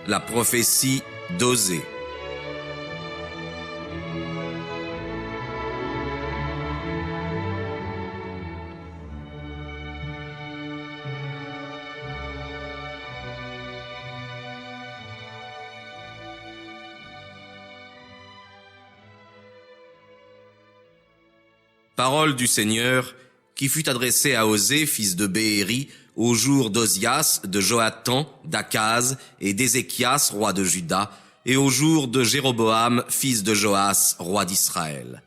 La prophétie d'Osée. Parole du Seigneur qui fut adressée à Osée, fils de Béhéri, au jour d'Ozias, de Joathan, d'Akaz et d'Ézéchias, roi de Juda, et au jour de Jéroboam, fils de Joas, roi d'Israël.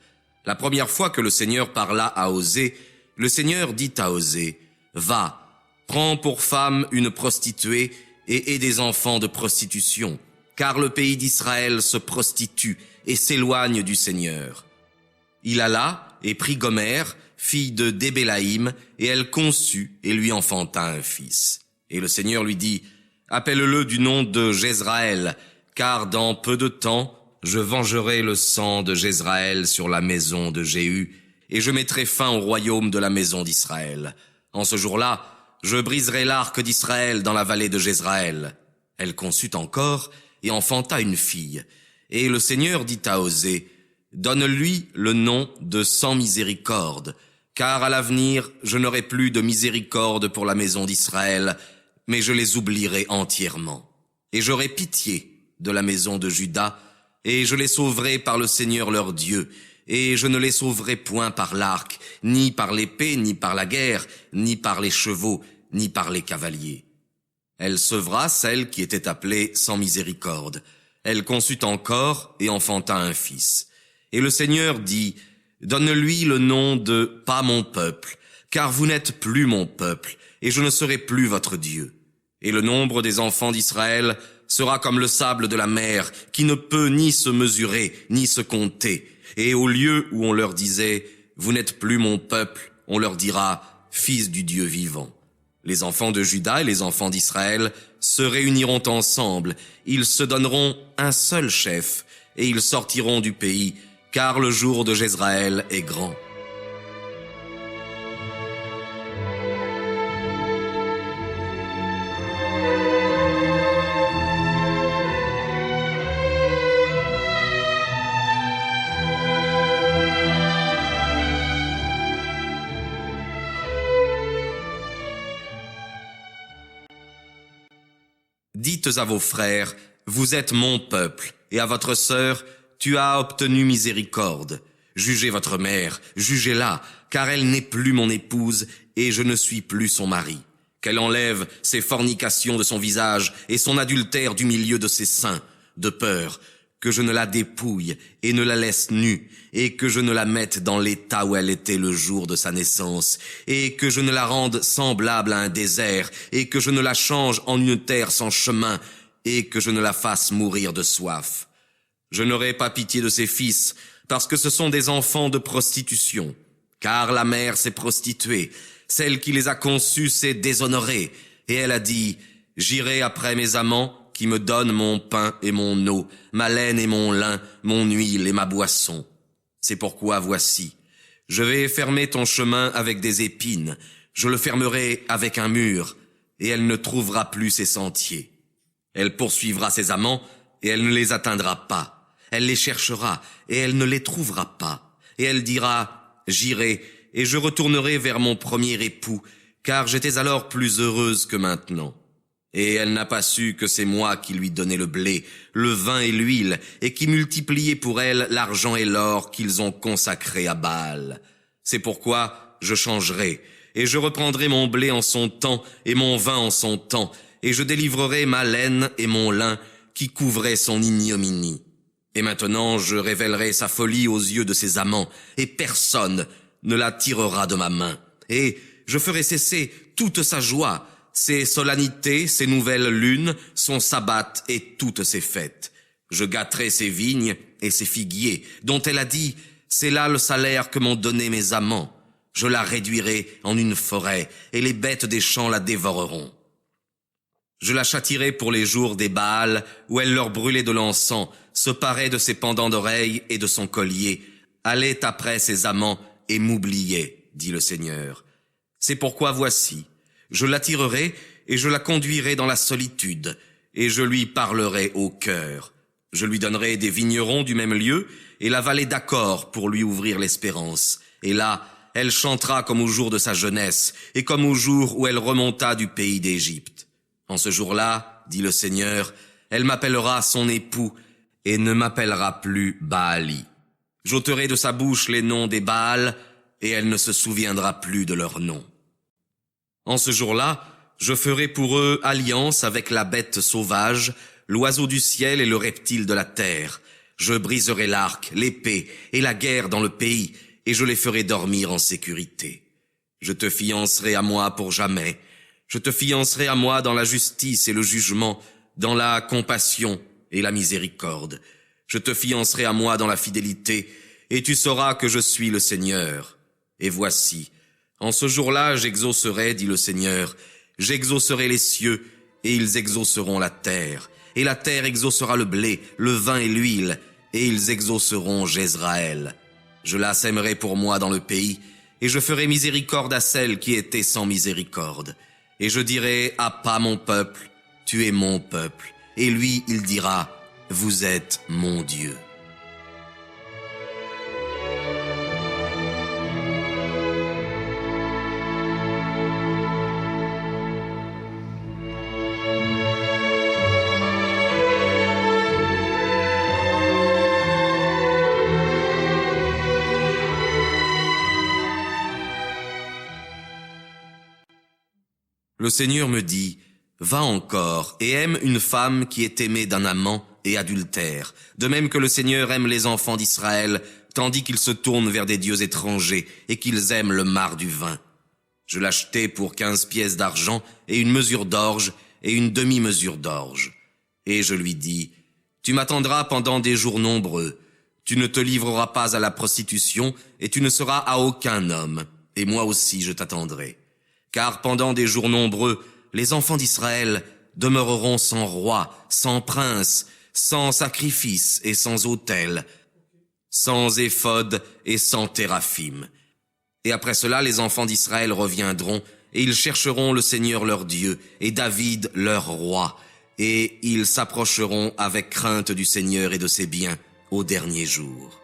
La première fois que le Seigneur parla à Osée, le Seigneur dit à Osée, « Va, prends pour femme une prostituée et aie des enfants de prostitution, car le pays d'Israël se prostitue et s'éloigne du Seigneur. » Il alla et prit Gomère, fille de Débélaïm, et elle conçut et lui enfanta un fils. Et le Seigneur lui dit, « Appelle-le du nom de Jezraël, car dans peu de temps, je vengerai le sang de Jezraël sur la maison de Jéhu, et je mettrai fin au royaume de la maison d'Israël. En ce jour-là, je briserai l'arc d'Israël dans la vallée de Jezraël. » Elle conçut encore et enfanta une fille. Et le Seigneur dit à Osée, « Donne-lui le nom de Sans miséricorde, car à l'avenir je n'aurai plus de miséricorde pour la maison d'Israël, mais je les oublierai entièrement. Et j'aurai pitié de la maison de Juda, et je les sauverai par le Seigneur leur Dieu, et je ne les sauverai point par l'arc, ni par l'épée, ni par la guerre, ni par les chevaux, ni par les cavaliers. » Elle sevra celle qui était appelée Sans miséricorde. Elle conçut encore et enfanta un fils. Et le Seigneur dit, « Donne-lui le nom de Pas mon peuple, car vous n'êtes plus mon peuple, et je ne serai plus votre Dieu. Et le nombre des enfants d'Israël sera comme le sable de la mer, qui ne peut ni se mesurer, ni se compter. Et au lieu où on leur disait, « Vous n'êtes plus mon peuple », on leur dira, « Fils du Dieu vivant ». Les enfants de Juda et les enfants d'Israël se réuniront ensemble, ils se donneront un seul chef, et ils sortiront du pays, car le jour de Jezraël est grand. Dites à vos frères, vous êtes mon peuple, et à votre sœur, tu as obtenu miséricorde. Jugez votre mère, jugez-la, car elle n'est plus mon épouse, et je ne suis plus son mari. Qu'elle enlève ses fornications de son visage, et son adultère du milieu de ses seins, de peur que je ne la dépouille, et ne la laisse nue, et que je ne la mette dans l'état où elle était le jour de sa naissance, et que je ne la rende semblable à un désert, et que je ne la change en une terre sans chemin, et que je ne la fasse mourir de soif. Je n'aurai pas pitié de ses fils, parce que ce sont des enfants de prostitution. Car la mère s'est prostituée, celle qui les a conçus s'est déshonorée, et elle a dit, « J'irai après mes amants, qui me donnent mon pain et mon eau, ma laine et mon lin, mon huile et ma boisson. » C'est pourquoi voici, je vais fermer ton chemin avec des épines, je le fermerai avec un mur, et elle ne trouvera plus ses sentiers. Elle poursuivra ses amants, et elle ne les atteindra pas. Elle les cherchera, et elle ne les trouvera pas. Et elle dira, « J'irai, et je retournerai vers mon premier époux, car j'étais alors plus heureuse que maintenant. » Et elle n'a pas su que c'est moi qui lui donnais le blé, le vin et l'huile, et qui multipliais pour elle l'argent et l'or qu'ils ont consacrés à Baal. C'est pourquoi je changerai, et je reprendrai mon blé en son temps, et mon vin en son temps, et je délivrerai ma laine et mon lin, qui couvraient son ignominie. Et maintenant je révélerai sa folie aux yeux de ses amants, et personne ne la tirera de ma main. Et je ferai cesser toute sa joie, ses solennités, ses nouvelles lunes, son sabbat et toutes ses fêtes. Je gâterai ses vignes et ses figuiers, dont elle a dit, « C'est là le salaire que m'ont donné mes amants. » Je la réduirai en une forêt, et les bêtes des champs la dévoreront. Je la châtierai pour les jours des Baals, où elle leur brûlait de l'encens, se parait de ses pendants d'oreilles et de son collier, allait après ses amants et m'oubliait, dit le Seigneur. C'est pourquoi voici, je l'attirerai et je la conduirai dans la solitude, et je lui parlerai au cœur. Je lui donnerai des vignerons du même lieu, et la vallée d'Accor pour lui ouvrir l'espérance. Et là, elle chantera comme au jour de sa jeunesse, et comme au jour où elle remonta du pays d'Égypte. En ce jour-là, dit le Seigneur, elle m'appellera son époux, et ne m'appellera plus Baali. J'ôterai de sa bouche les noms des Baals, et elle ne se souviendra plus de leurs noms. En ce jour-là, je ferai pour eux alliance avec la bête sauvage, l'oiseau du ciel et le reptile de la terre. Je briserai l'arc, l'épée et la guerre dans le pays, et je les ferai dormir en sécurité. Je te fiancerai à moi pour jamais. Je te fiancerai à moi dans la justice et le jugement, dans la compassion et la miséricorde. Je te fiancerai à moi dans la fidélité, et tu sauras que je suis le Seigneur. Et voici, en ce jour-là j'exaucerai, dit le Seigneur, j'exaucerai les cieux, et ils exauceront la terre. Et la terre exaucera le blé, le vin et l'huile, et ils exauceront Jezraël. Je la sèmerai pour moi dans le pays, et je ferai miséricorde à celle qui était sans miséricorde. Et je dirai à pas mon peuple, tu es mon peuple. Et lui, il dira, vous êtes mon Dieu. Le Seigneur me dit, va encore et aime une femme qui est aimée d'un amant et adultère, de même que le Seigneur aime les enfants d'Israël, tandis qu'ils se tournent vers des dieux étrangers et qu'ils aiment le marc du vin. Je l'achetai pour 15 pièces d'argent et une mesure d'orge et une demi-mesure d'orge. Et je lui dis, tu m'attendras pendant des jours nombreux, tu ne te livreras pas à la prostitution et tu ne seras à aucun homme, et moi aussi je t'attendrai. Car pendant des jours nombreux, les enfants d'Israël demeureront sans roi, sans prince, sans sacrifice et sans autel, sans éphod et sans téraphim. Et après cela, les enfants d'Israël reviendront, et ils chercheront le Seigneur leur Dieu, et David leur roi, et ils s'approcheront avec crainte du Seigneur et de ses biens au dernier jour.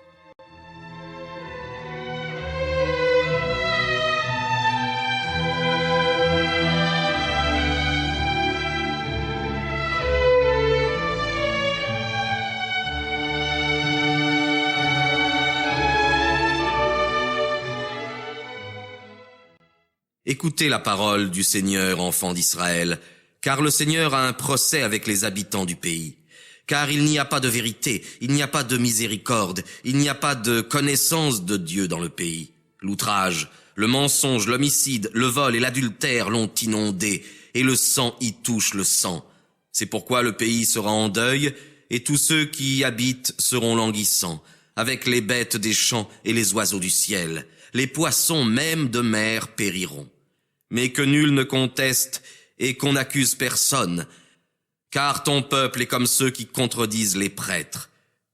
Écoutez la parole du Seigneur, enfants d'Israël, car le Seigneur a un procès avec les habitants du pays. Car il n'y a pas de vérité, il n'y a pas de miséricorde, il n'y a pas de connaissance de Dieu dans le pays. L'outrage, le mensonge, l'homicide, le vol et l'adultère l'ont inondé, et le sang y touche le sang. C'est pourquoi le pays sera en deuil, et tous ceux qui y habitent seront languissants, avec les bêtes des champs et les oiseaux du ciel. Les poissons même de mer périront. Mais que nul ne conteste et qu'on n'accuse personne, car ton peuple est comme ceux qui contredisent les prêtres.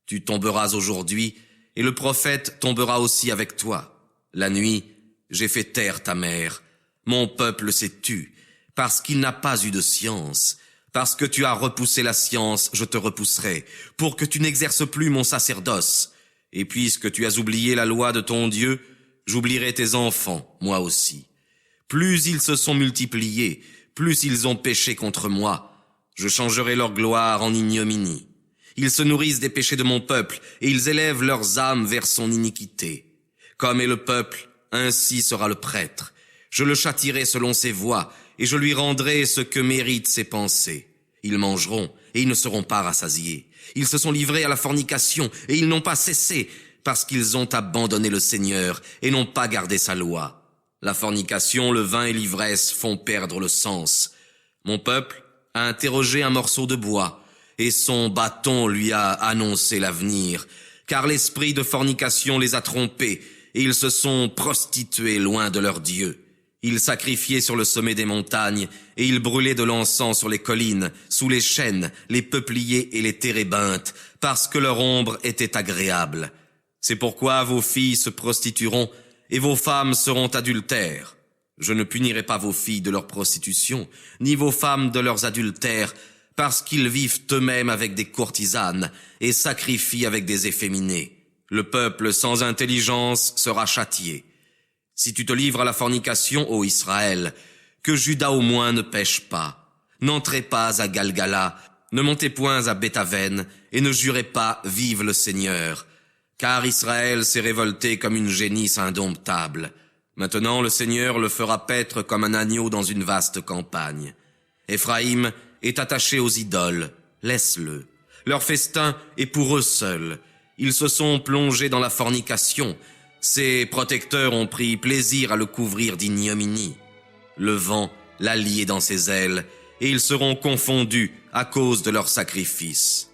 Tu tomberas aujourd'hui, et le prophète tombera aussi avec toi. La nuit, j'ai fait taire ta mère. Mon peuple s'est tu, parce qu'il n'a pas eu de science. Parce que tu as repoussé la science, je te repousserai, pour que tu n'exerces plus mon sacerdoce. Et puisque tu as oublié la loi de ton Dieu, j'oublierai tes enfants, moi aussi. Plus ils se sont multipliés, plus ils ont péché contre moi. Je changerai leur gloire en ignominie. Ils se nourrissent des péchés de mon peuple, et ils élèvent leurs âmes vers son iniquité. Comme est le peuple, ainsi sera le prêtre. Je le châtierai selon ses voies, et je lui rendrai ce que méritent ses pensées. Ils mangeront, et ils ne seront pas rassasiés. Ils se sont livrés à la fornication, et ils n'ont pas cessé, parce qu'ils ont abandonné le Seigneur, et n'ont pas gardé sa loi. La fornication, le vin et l'ivresse font perdre le sens. Mon peuple a interrogé un morceau de bois, et son bâton lui a annoncé l'avenir, car l'esprit de fornication les a trompés, et ils se sont prostitués loin de leur Dieu. Ils sacrifiaient sur le sommet des montagnes, et ils brûlaient de l'encens sur les collines, sous les chênes, les peupliers et les térébinthes, parce que leur ombre était agréable. C'est pourquoi vos filles se prostitueront, et vos femmes seront adultères. Je ne punirai pas vos filles de leur prostitution, ni vos femmes de leurs adultères, parce qu'ils vivent eux-mêmes avec des courtisanes et sacrifient avec des efféminés. Le peuple sans intelligence sera châtié. Si tu te livres à la fornication, ô Israël, que Juda au moins ne pêche pas. N'entrez pas à Galgala, ne montez point à Bethaven, et ne jurez pas, vive le Seigneur. Car Israël s'est révolté comme une génisse indomptable. Maintenant le Seigneur le fera paître comme un agneau dans une vaste campagne. Éphraïm est attaché aux idoles, laisse-le. Leur festin est pour eux seuls. Ils se sont plongés dans la fornication. Ses protecteurs ont pris plaisir à le couvrir d'ignominie. Le vent l'a lié dans ses ailes, et ils seront confondus à cause de leurs sacrifices.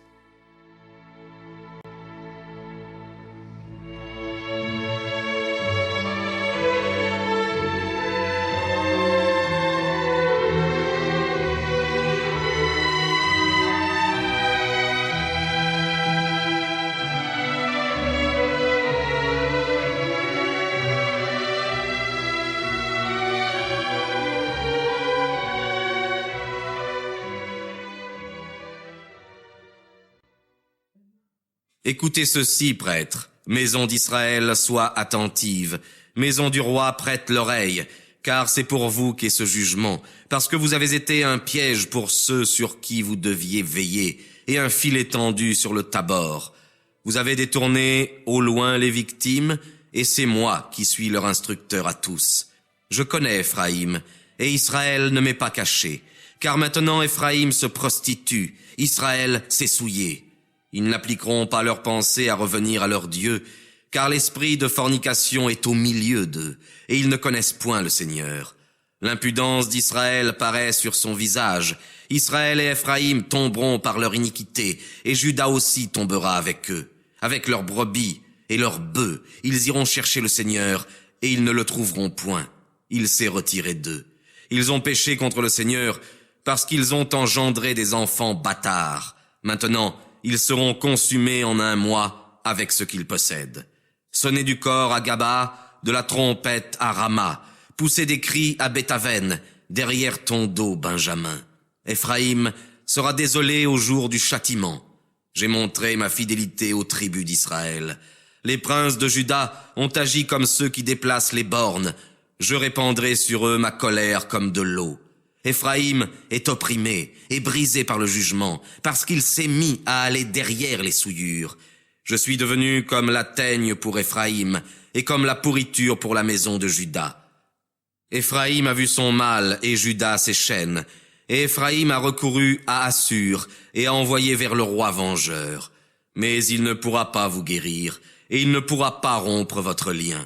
Écoutez ceci, prêtres. Maison d'Israël, sois attentive. Maison du roi, prête l'oreille, car c'est pour vous qu'est ce jugement, parce que vous avez été un piège pour ceux sur qui vous deviez veiller, et un filet tendu sur le Tabor. Vous avez détourné au loin les victimes, et c'est moi qui suis leur instructeur à tous. Je connais Éphraïm, et Israël ne m'est pas caché, car maintenant Éphraïm se prostitue, Israël s'est souillé. Ils n'appliqueront pas leur pensée à revenir à leur Dieu, car l'esprit de fornication est au milieu d'eux, et ils ne connaissent point le Seigneur. L'impudence d'Israël paraît sur son visage. Israël et Éphraïm tomberont par leur iniquité, et Juda aussi tombera avec eux. Avec leurs brebis et leurs bœufs, ils iront chercher le Seigneur, et ils ne le trouveront point. Il s'est retiré d'eux. Ils ont péché contre le Seigneur, parce qu'ils ont engendré des enfants bâtards. Maintenant, ils seront consumés en un mois avec ce qu'ils possèdent. Sonnez du cor à Gaba, de la trompette à Rama, poussez des cris à Bethaven, derrière ton dos, Benjamin. Éphraïm sera désolé au jour du châtiment. J'ai montré ma fidélité aux tribus d'Israël. Les princes de Juda ont agi comme ceux qui déplacent les bornes. Je répandrai sur eux ma colère comme de l'eau. Éphraïm est opprimé et brisé par le jugement, parce qu'il s'est mis à aller derrière les souillures. Je suis devenu comme la teigne pour Éphraïm, et comme la pourriture pour la maison de Juda. Éphraïm a vu son mal, et Juda ses chaînes, et Éphraïm a recouru à Assur, et a envoyé vers le roi vengeur. Mais il ne pourra pas vous guérir, et il ne pourra pas rompre votre lien.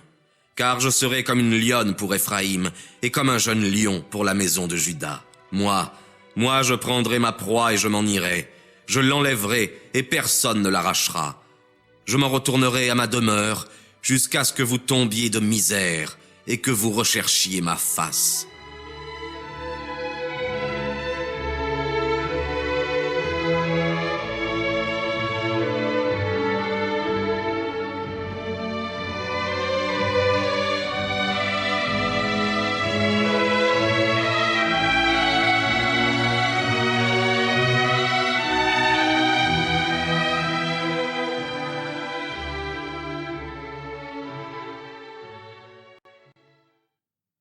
Car je serai comme une lionne pour Éphraïm, et comme un jeune lion pour la maison de Juda. Moi, je prendrai ma proie et je m'en irai. Je l'enlèverai, et personne ne l'arrachera. Je m'en retournerai à ma demeure, jusqu'à ce que vous tombiez de misère, et que vous recherchiez ma face.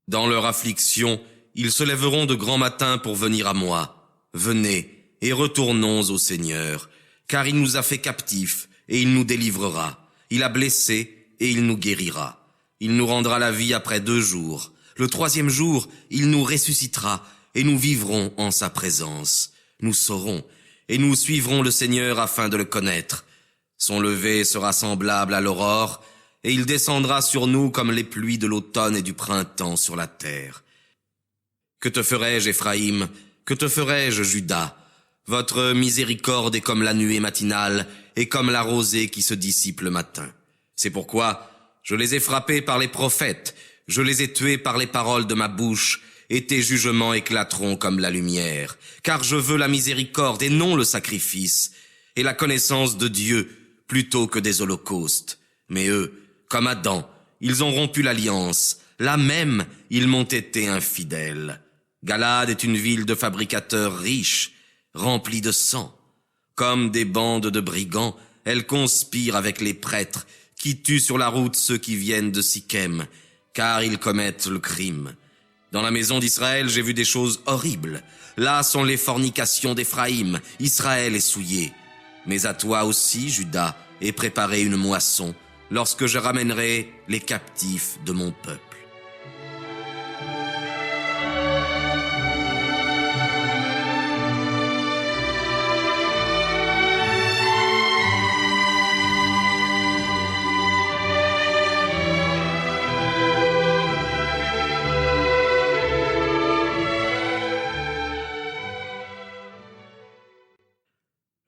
Dans leur affliction, ils se lèveront de grand matin pour venir à moi. Venez et retournons au Seigneur, car il nous a fait captifs et il nous délivrera. Il a blessé et il nous guérira. Il nous rendra la vie après 2 jours. Le 3e jour, il nous ressuscitera et nous vivrons en sa présence. Nous saurons et nous suivrons le Seigneur afin de le connaître. Son lever sera semblable à l'aurore, et il descendra sur nous comme les pluies de l'automne et du printemps sur la terre. Que te ferai-je, Éphraïm? Que te ferai-je, Juda? Votre miséricorde est comme la nuée matinale et comme la rosée qui se dissipe le matin. C'est pourquoi je les ai frappés par les prophètes, je les ai tués par les paroles de ma bouche, et tes jugements éclateront comme la lumière. Car je veux la miséricorde et non le sacrifice, et la connaissance de Dieu plutôt que des holocaustes. Mais eux, comme Adam, ils ont rompu l'alliance. Là même, ils m'ont été infidèles. Galad est une ville de fabricateurs riches. remplie de sang. Comme des bandes de brigands, elles conspirent avec les prêtres, qui tuent sur la route ceux qui viennent de Sichem, car ils commettent le crime. Dans la maison d'Israël, j'ai vu des choses horribles. Là sont les fornications d'Éphraïm, Israël est souillé. Mais à toi aussi, Juda, est préparée une moisson, lorsque je ramènerai les captifs de mon peuple.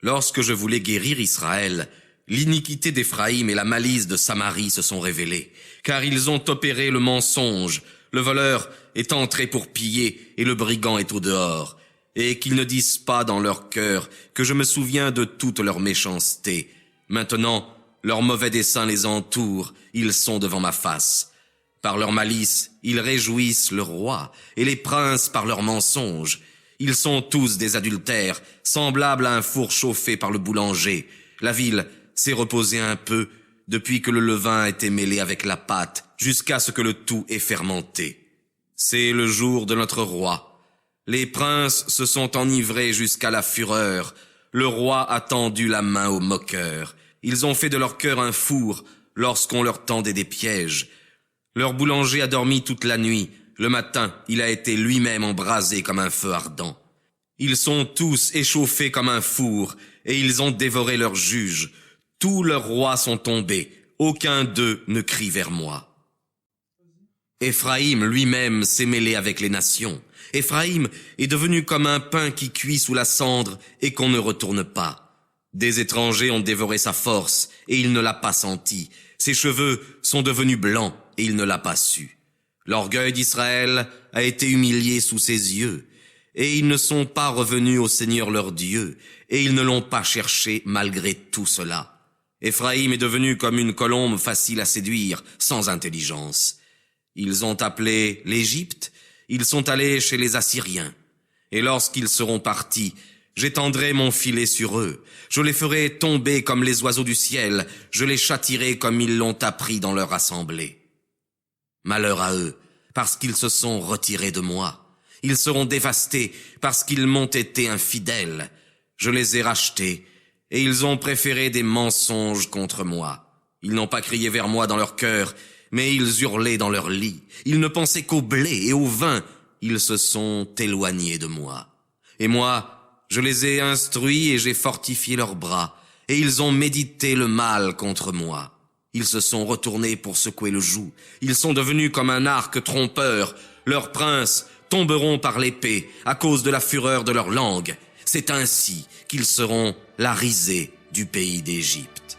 Lorsque je voulais guérir Israël, l'iniquité d'Éphraïm et la malice de Samarie se sont révélées, car ils ont opéré le mensonge. Le voleur est entré pour piller et le brigand est au dehors, et qu'ils ne disent pas dans leur cœur que je me souviens de toute leur méchanceté. Maintenant, leurs mauvais desseins les entourent, ils sont devant ma face. Par leur malice, ils réjouissent le roi, et les princes par leurs mensonges. Ils sont tous des adultères, semblables à un four chauffé par le boulanger. La ville s'est reposée un peu, depuis que le levain a été mêlé avec la pâte, jusqu'à ce que le tout ait fermenté. C'est le jour de notre roi. Les princes se sont enivrés jusqu'à la fureur. Le roi a tendu la main aux moqueurs. Ils ont fait de leur cœur un four, lorsqu'on leur tendait des pièges. Leur boulanger a dormi toute la nuit. Le matin, il a été lui-même embrasé comme un feu ardent. Ils sont tous échauffés comme un four, et ils ont dévoré leurs juges. Tous leurs rois sont tombés, aucun d'eux ne crie vers moi. Éphraïm lui-même s'est mêlé avec les nations. Éphraïm est devenu comme un pain qui cuit sous la cendre et qu'on ne retourne pas. Des étrangers ont dévoré sa force, et il ne l'a pas senti. Ses cheveux sont devenus blancs, et il ne l'a pas su. L'orgueil d'Israël a été humilié sous ses yeux, et ils ne sont pas revenus au Seigneur leur Dieu, et ils ne l'ont pas cherché malgré tout cela. Éphraïm est devenu comme une colombe facile à séduire, sans intelligence. Ils ont appelé l'Égypte, ils sont allés chez les Assyriens. Et lorsqu'ils seront partis, j'étendrai mon filet sur eux, je les ferai tomber comme les oiseaux du ciel, je les châtierai comme ils l'ont appris dans leur assemblée. Malheur à eux, parce qu'ils se sont retirés de moi. Ils seront dévastés parce qu'ils m'ont été infidèles. Je les ai rachetés, et ils ont préféré des mensonges contre moi. Ils n'ont pas crié vers moi dans leur cœur, mais ils hurlaient dans leur lit. Ils ne pensaient qu'au blé et au vin. Ils se sont éloignés de moi. Et moi, je les ai instruits et j'ai fortifié leurs bras, et ils ont médité le mal contre moi. Ils se sont retournés pour secouer le joug. Ils sont devenus comme un arc trompeur. Leurs princes tomberont par l'épée à cause de la fureur de leur langue. C'est ainsi qu'ils seront la risée du pays d'Égypte.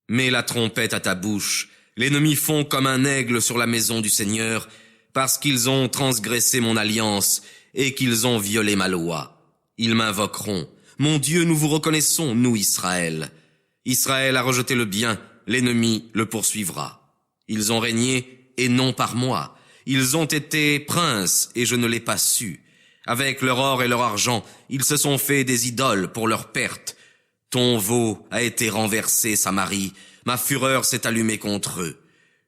Mets la trompette à ta bouche, l'ennemi fond comme un aigle sur la maison du Seigneur, parce qu'ils ont transgressé mon alliance et qu'ils ont violé ma loi. Ils m'invoqueront. Mon Dieu, nous vous reconnaissons, nous Israël. Israël a rejeté le bien, l'ennemi le poursuivra. Ils ont régné et non par moi. Ils ont été princes et je ne l'ai pas su. Avec leur or et leur argent, ils se sont fait des idoles pour leur perte. Ton veau a été renversé, Samarie, ma fureur s'est allumée contre eux.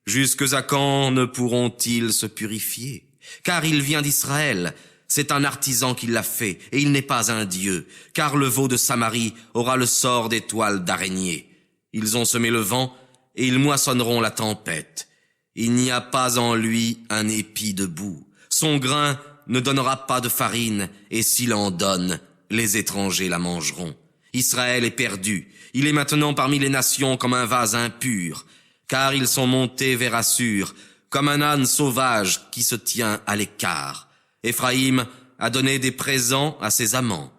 Jusque à quand ne pourront-ils se purifier? Car il vient d'Israël, c'est un artisan qui l'a fait, et il n'est pas un dieu, car le veau de Samarie aura le sort des toiles d'araignée. Ils ont semé le vent, et ils moissonneront la tempête. Il n'y a pas en lui un épi de boue. Son grain ne donnera pas de farine, et s'il en donne, les étrangers la mangeront. Israël est perdu. Il est maintenant parmi les nations comme un vase impur, car ils sont montés vers Assur, comme un âne sauvage qui se tient à l'écart. Éphraïm a donné des présents à ses amants,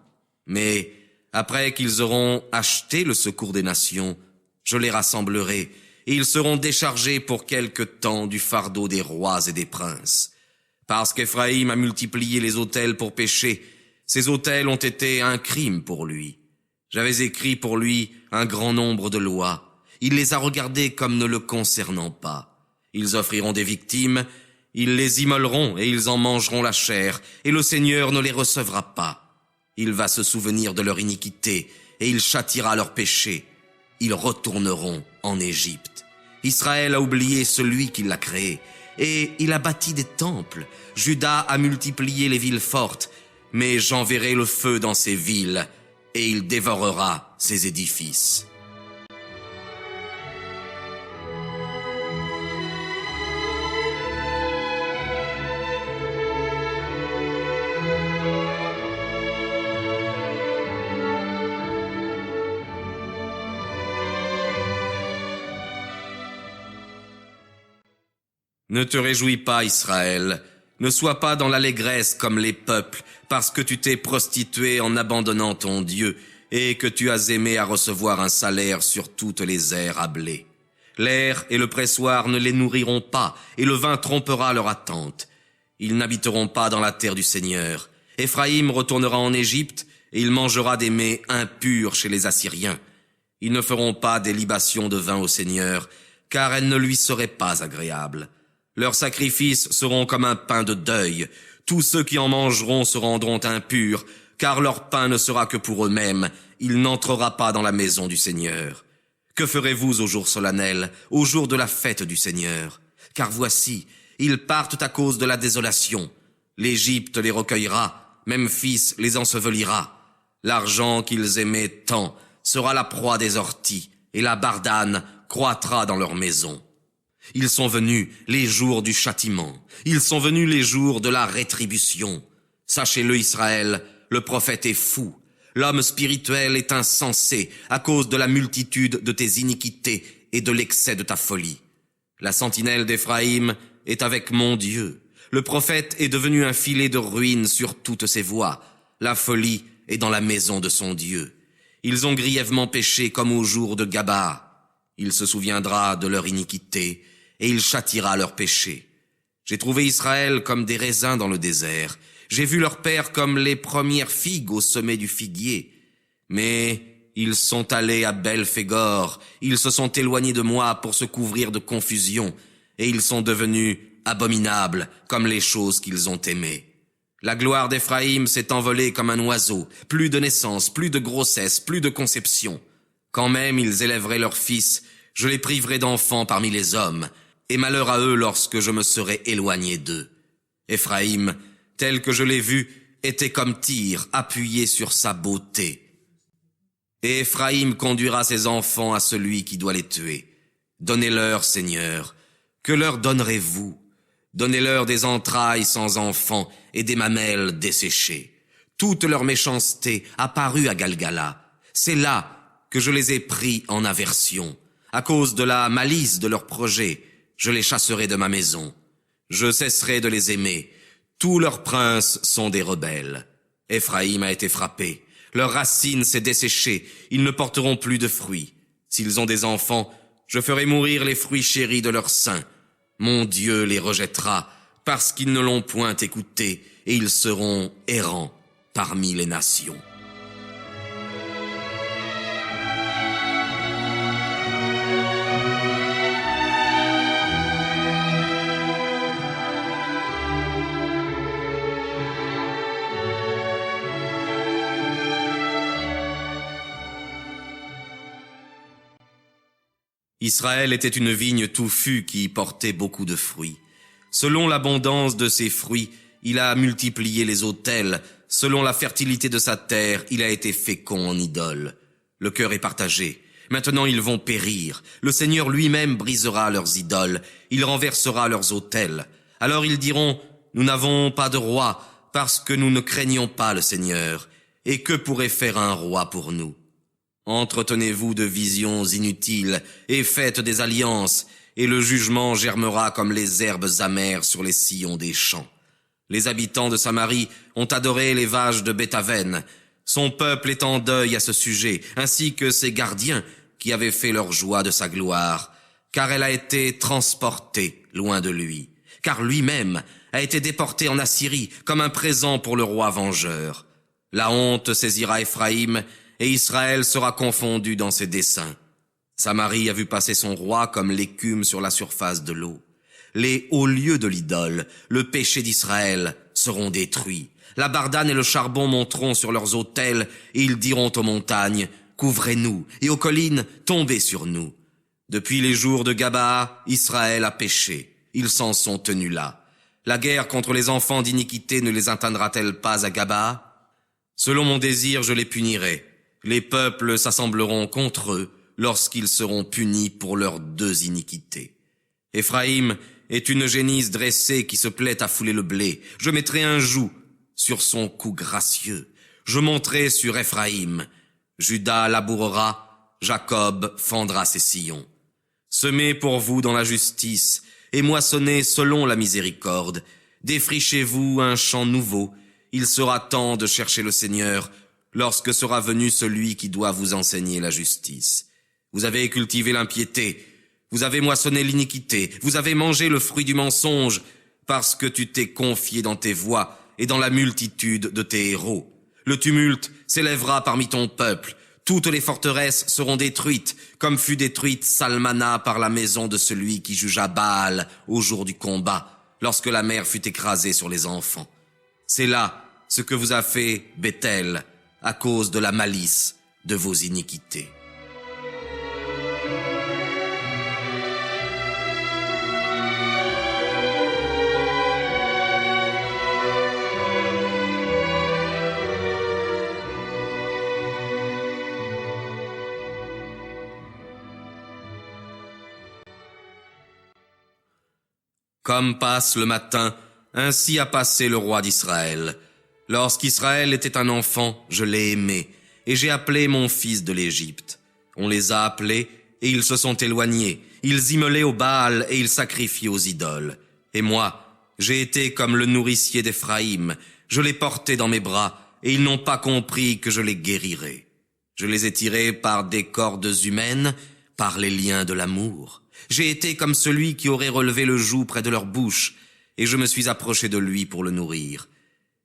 mais Après qu'ils auront acheté le secours des nations, je les rassemblerai, et ils seront déchargés pour quelque temps du fardeau des rois et des princes. Parce qu'Éphraïm a multiplié les autels pour pécher, ces autels ont été un crime pour lui. J'avais écrit pour lui un grand nombre de lois. Il les a regardées comme ne le concernant pas. Ils offriront des victimes, ils les immoleront et ils en mangeront la chair, et le Seigneur ne les recevra pas. Il va se souvenir de leur iniquité, et il châtiera leur péché. Ils retourneront en Égypte. Israël a oublié celui qui l'a créé, et il a bâti des temples. Juda a multiplié les villes fortes, mais j'enverrai le feu dans ces villes, et il dévorera ces édifices. Ne te réjouis pas, Israël, ne sois pas dans l'allégresse comme les peuples, parce que tu t'es prostitué en abandonnant ton Dieu, et que tu as aimé à recevoir un salaire sur toutes les aires à blé. L'air et le pressoir ne les nourriront pas, et le vin trompera leur attente. Ils n'habiteront pas dans la terre du Seigneur. Éphraïm retournera en Égypte, et il mangera des mets impurs chez les Assyriens. Ils ne feront pas des libations de vin au Seigneur, car elles ne lui seraient pas agréables. Leurs sacrifices seront comme un pain de deuil. Tous ceux qui en mangeront se rendront impurs, car leur pain ne sera que pour eux-mêmes. Il n'entrera pas dans la maison du Seigneur. Que ferez-vous au jour solennel, au jour de la fête du Seigneur? Car voici, ils partent à cause de la désolation. L'Égypte les recueillera, Memphis les ensevelira. L'argent qu'ils aimaient tant sera la proie des orties, et la bardane croîtra dans leur maison. Ils sont venus les jours du châtiment, ils sont venus les jours de la rétribution. Sachez-le, Israël, le prophète est fou, l'homme spirituel est insensé à cause de la multitude de tes iniquités et de l'excès de ta folie. La sentinelle d'Éphraïm est avec mon Dieu, le prophète est devenu un filet de ruines sur toutes ses voies, la folie est dans la maison de son Dieu. Ils ont grièvement péché comme au jour de Gaba. Il se souviendra de leur iniquité, et il châtira leurs péchés. J'ai trouvé Israël comme des raisins dans le désert. J'ai vu leur père comme les premières figues au sommet du figuier. Mais ils sont allés à Bel-Phégor, ils se sont éloignés de moi pour se couvrir de confusion, et ils sont devenus abominables comme les choses qu'ils ont aimées. La gloire d'Éphraïm s'est envolée comme un oiseau, plus de naissance, plus de grossesse, plus de conception. Quand même ils élèveraient leurs fils, je les priverai d'enfants parmi les hommes, et malheur à eux lorsque je me serai éloigné d'eux. Éphraïm, tel que je l'ai vu, était comme Tyr, appuyé sur sa beauté. Et Éphraïm conduira ses enfants à celui qui doit les tuer. Donnez-leur, Seigneur. Que leur donnerez-vous? Donnez-leur des entrailles sans enfants et des mamelles desséchées. Toute leur méchanceté apparut à Galgala. C'est là que je les ai pris en aversion. À cause de la malice de leurs projets, je les chasserai de ma maison. Je cesserai de les aimer. Tous leurs princes sont des rebelles. Éphraïm a été frappé. Leur racine s'est desséchée. Ils ne porteront plus de fruits. S'ils ont des enfants, je ferai mourir les fruits chéris de leur sein. Mon Dieu les rejettera, parce qu'ils ne l'ont point écouté, et ils seront errants parmi les nations. Israël était une vigne touffue qui portait beaucoup de fruits. Selon l'abondance de ses fruits, il a multiplié les autels. Selon la fertilité de sa terre, il a été fécond en idoles. Le cœur est partagé. Maintenant ils vont périr. Le Seigneur lui-même brisera leurs idoles. Il renversera leurs autels. Alors ils diront, nous n'avons pas de roi, parce que nous ne craignons pas le Seigneur. Et que pourrait faire un roi pour nous? Entretenez-vous de visions inutiles et faites des alliances, et le jugement germera comme les herbes amères sur les sillons des champs. Les habitants de Samarie ont adoré les vaches de Béthaven. Son peuple est en deuil à ce sujet, ainsi que ses gardiens qui avaient fait leur joie de sa gloire, car elle a été transportée loin de lui, car lui-même a été déporté en Assyrie comme un présent pour le roi vengeur. La honte saisira Éphraïm, et Israël sera confondu dans ses desseins. Samarie a vu passer son roi comme l'écume sur la surface de l'eau. Les hauts lieux de l'idole, le péché d'Israël, seront détruits. La bardane et le charbon monteront sur leurs autels, et ils diront aux montagnes, couvrez-nous, et aux collines, tombez sur nous. Depuis les jours de Gaba, Israël a péché. Ils s'en sont tenus là. La guerre contre les enfants d'iniquité ne les atteindra-t-elle pas à Gaba? Selon mon désir, je les punirai. Les peuples s'assembleront contre eux lorsqu'ils seront punis pour leurs deux iniquités. Éphraïm est une génisse dressée qui se plaît à fouler le blé. Je mettrai un joug sur son cou gracieux. Je monterai sur Éphraïm. Juda labourera, Jacob fendra ses sillons. Semez pour vous dans la justice, et moissonnez selon la miséricorde. Défrichez-vous un champ nouveau. Il sera temps de chercher le Seigneur, lorsque sera venu celui qui doit vous enseigner la justice. Vous avez cultivé l'impiété, vous avez moissonné l'iniquité, vous avez mangé le fruit du mensonge, parce que tu t'es confié dans tes voies et dans la multitude de tes héros. Le tumulte s'élèvera parmi ton peuple, toutes les forteresses seront détruites, comme fut détruite Salmana par la maison de celui qui jugea Baal au jour du combat, lorsque la mer fut écrasée sur les enfants. C'est là ce que vous a fait Béthel, à cause de la malice de vos iniquités. Comme passe le matin, ainsi a passé le roi d'Israël. Lorsqu'Israël était un enfant, je l'ai aimé, et j'ai appelé mon fils de l'Égypte. On les a appelés, et ils se sont éloignés. Ils immolaient au Baal, et ils sacrifiaient aux idoles. Et moi, j'ai été comme le nourricier d'Éphraïm. Je les portais dans mes bras, et ils n'ont pas compris que je les guérirais. Je les ai tirés par des cordes humaines, par les liens de l'amour. J'ai été comme celui qui aurait relevé le joug près de leur bouche, et je me suis approché de lui pour le nourrir.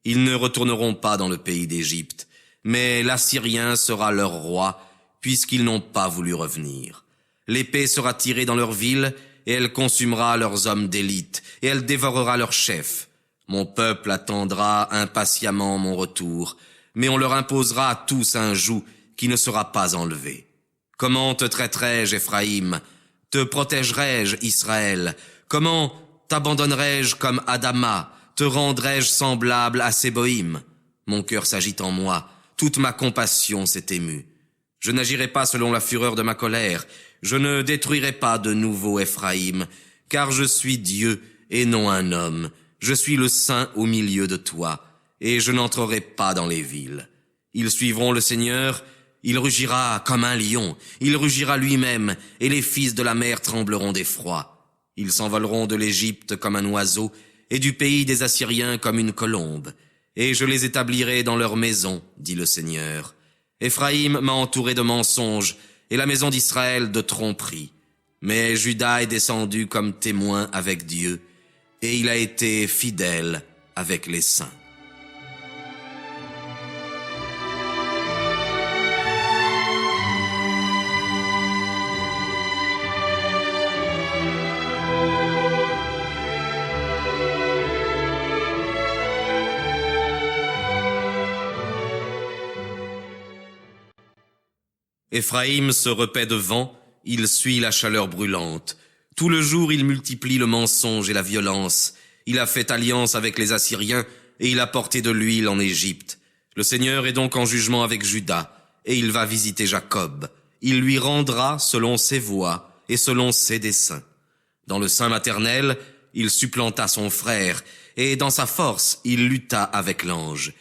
Ils ne retourneront pas dans le pays d'Égypte, mais l'Assyrien sera leur roi, puisqu'ils n'ont pas voulu revenir. L'épée sera tirée dans leur ville, et elle consumera leurs hommes d'élite, et elle dévorera leurs chefs. Mon peuple attendra impatiemment mon retour, mais on leur imposera à tous un joug qui ne sera pas enlevé. Comment te traiterai-je, Éphraïm? Te protégerai-je, Israël? Comment t'abandonnerai-je comme Adama? Te rendrai-je semblable à Séboïm? Mon cœur s'agite en moi, toute ma compassion s'est émue. Je n'agirai pas selon la fureur de ma colère, je ne détruirai pas de nouveau Éphraïm, car je suis Dieu et non un homme. Je suis le Saint au milieu de toi, et je n'entrerai pas dans les villes. Ils suivront le Seigneur. Il rugira comme un lion, il rugira lui-même, et les fils de la mer trembleront d'effroi. Ils s'envoleront de l'Égypte comme un oiseau, et du pays des Assyriens comme une colombe. Et je les établirai dans leur maison, dit le Seigneur. Éphraïm m'a entouré de mensonges, et la maison d'Israël de tromperies. Mais Juda est descendu comme témoin avec Dieu, et il a été fidèle avec les saints. Éphraïm se repaît de vent, il suit la chaleur brûlante. Tout le jour il multiplie le mensonge et la violence. Il a fait alliance avec les Assyriens, et il a porté de l'huile en Égypte. Le Seigneur est donc en jugement avec Juda, et il va visiter Jacob. Il lui rendra selon ses voies et selon ses desseins. Dans le sein maternel, il supplanta son frère, et dans sa force il lutta avec l'ange.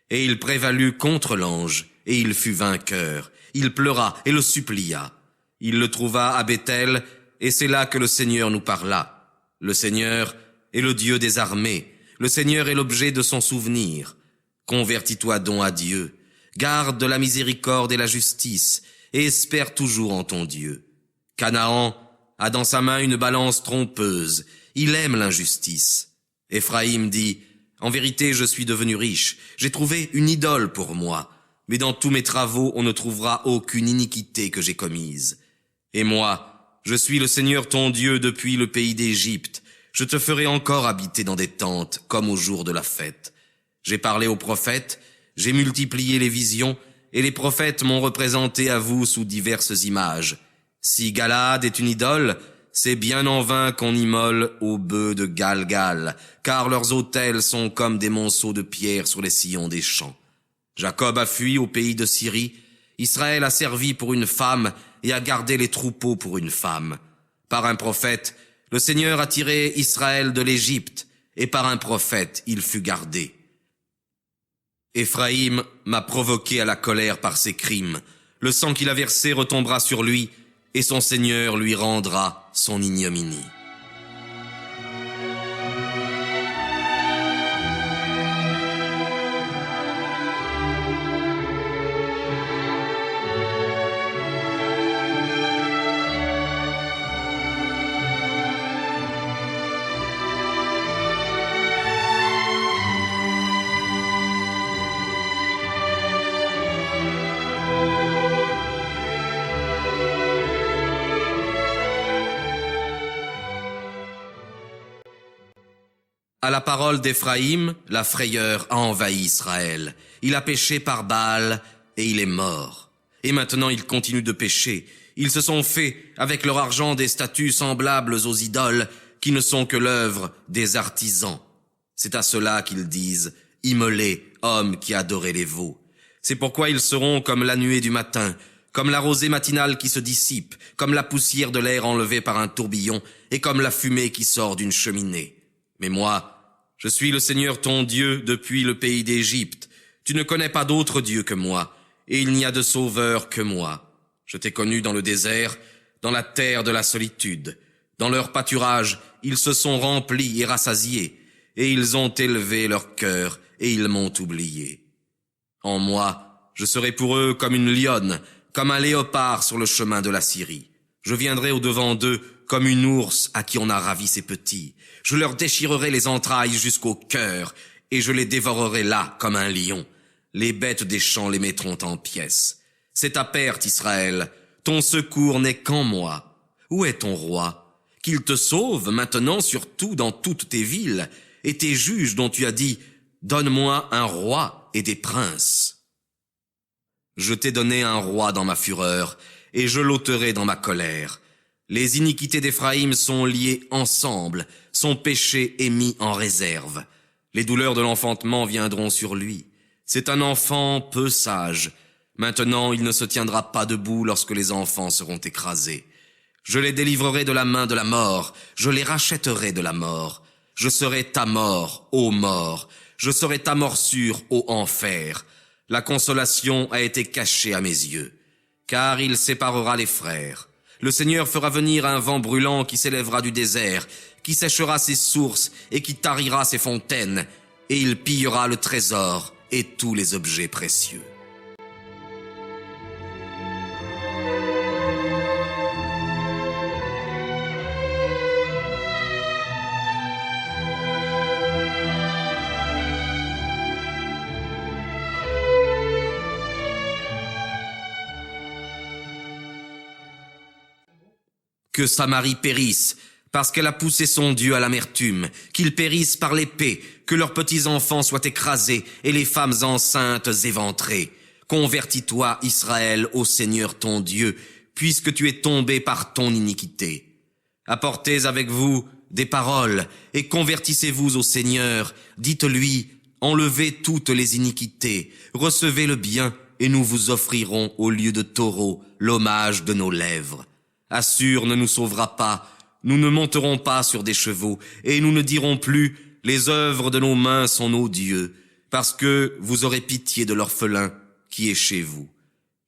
Et il prévalut contre l'ange, et il fut vainqueur. Il pleura et le supplia. Il le trouva à Béthel, et c'est là que le Seigneur nous parla. Le Seigneur est le Dieu des armées. Le Seigneur est l'objet de son souvenir. Convertis-toi donc à Dieu. Garde la miséricorde et la justice, et espère toujours en ton Dieu. Canaan a dans sa main une balance trompeuse, il aime l'injustice. Éphraïm dit, en vérité je suis devenu riche, j'ai trouvé une idole pour moi, mais dans tous mes travaux on ne trouvera aucune iniquité que j'ai commise. Et moi, je suis le Seigneur ton Dieu depuis le pays d'Égypte, je te ferai encore habiter dans des tentes, comme au jour de la fête. J'ai parlé aux prophètes, j'ai multiplié les visions, et les prophètes m'ont représenté à vous sous diverses images. Si Galad est une idole, c'est bien en vain qu'on immole aux bœufs de Galgal, car leurs autels sont comme des monceaux de pierre sur les sillons des champs. Jacob a fui au pays de Syrie, Israël a servi pour une femme et a gardé les troupeaux pour une femme. Par un prophète, le Seigneur a tiré Israël de l'Égypte, et par un prophète il fut gardé. Éphraïm m'a provoqué à la colère par ses crimes. Le sang qu'il a versé retombera sur lui, et son Seigneur lui rendra son ignominie. À la parole d'Éphraïm, la frayeur a envahi Israël. Il a péché par Baal et il est mort. Et maintenant ils continuent de pécher. Ils se sont fait avec leur argent des statues semblables aux idoles qui ne sont que l'œuvre des artisans. C'est à cela qu'ils disent « Immolés, hommes qui adoraient les veaux ». C'est pourquoi ils seront comme la nuée du matin, comme la rosée matinale qui se dissipe, comme la poussière de l'air enlevée par un tourbillon et comme la fumée qui sort d'une cheminée. Mais moi, je suis le Seigneur ton Dieu depuis le pays d'Égypte. Tu ne connais pas d'autre Dieu que moi, et il n'y a de sauveur que moi. Je t'ai connu dans le désert, dans la terre de la solitude. Dans leur pâturage, ils se sont remplis et rassasiés, et ils ont élevé leur cœur, et ils m'ont oublié. En moi, je serai pour eux comme une lionne, comme un léopard sur le chemin de la Syrie. Je viendrai au-devant d'eux comme une ours à qui on a ravi ses petits. Je leur déchirerai les entrailles jusqu'au cœur, et je les dévorerai là comme un lion. Les bêtes des champs les mettront en pièces. C'est ta perte, Israël. Ton secours n'est qu'en moi. Où est ton roi? Qu'il te sauve maintenant surtout dans toutes tes villes, et tes juges dont tu as dit « Donne-moi un roi et des princes ». Je t'ai donné un roi dans ma fureur, et je l'ôterai dans ma colère. Les iniquités d'Éphraïm sont liées ensemble, son péché est mis en réserve. Les douleurs de l'enfantement viendront sur lui. C'est un enfant peu sage. Maintenant il ne se tiendra pas debout lorsque les enfants seront écrasés. Je les délivrerai de la main de la mort, je les rachèterai de la mort. Je serai ta mort, ô mort, je serai ta morsure, ô enfer. La consolation a été cachée à mes yeux, car il séparera les frères. Le Seigneur fera venir un vent brûlant qui s'élèvera du désert, qui séchera ses sources et qui tarira ses fontaines, et il pillera le trésor et tous les objets précieux. Que Samarie périsse, parce qu'elle a poussé son Dieu à l'amertume, qu'ils périssent par l'épée, que leurs petits-enfants soient écrasés et les femmes enceintes éventrées. Convertis-toi, Israël, au Seigneur ton Dieu, puisque tu es tombé par ton iniquité. Apportez avec vous des paroles et convertissez-vous au Seigneur. Dites-lui, enlevez toutes les iniquités, recevez le bien et nous vous offrirons au lieu de taureaux l'hommage de nos lèvres. Assur ne nous sauvera pas, nous ne monterons pas sur des chevaux, et nous ne dirons plus, les œuvres de nos mains sont nos dieux, parce que vous aurez pitié de l'orphelin qui est chez vous.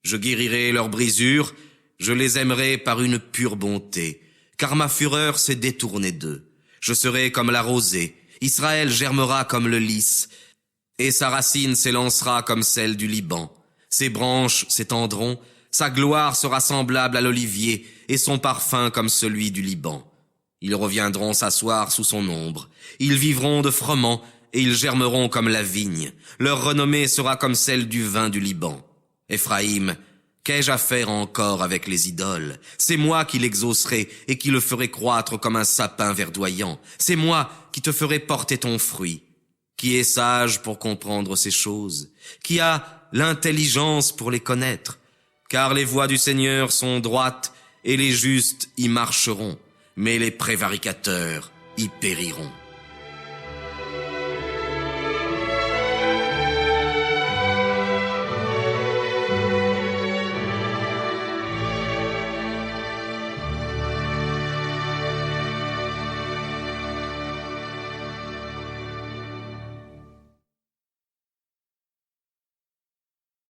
Je guérirai leurs brisures, je les aimerai par une pure bonté, car ma fureur s'est détournée d'eux. Je serai comme la rosée, Israël germera comme le lys, et sa racine s'élancera comme celle du Liban. Ses branches s'étendront, sa gloire sera semblable à l'olivier, et son parfum comme celui du Liban. Ils reviendront s'asseoir sous son ombre. Ils vivront de froment, et ils germeront comme la vigne. Leur renommée sera comme celle du vin du Liban. Éphraïm, qu'ai-je à faire encore avec les idoles? C'est moi qui l'exaucerai et qui le ferai croître comme un sapin verdoyant. C'est moi qui te ferai porter ton fruit. Qui est sage pour comprendre ces choses? Qui a l'intelligence pour les connaître? Car les voies du Seigneur sont droites et les justes y marcheront, mais les prévaricateurs y périront.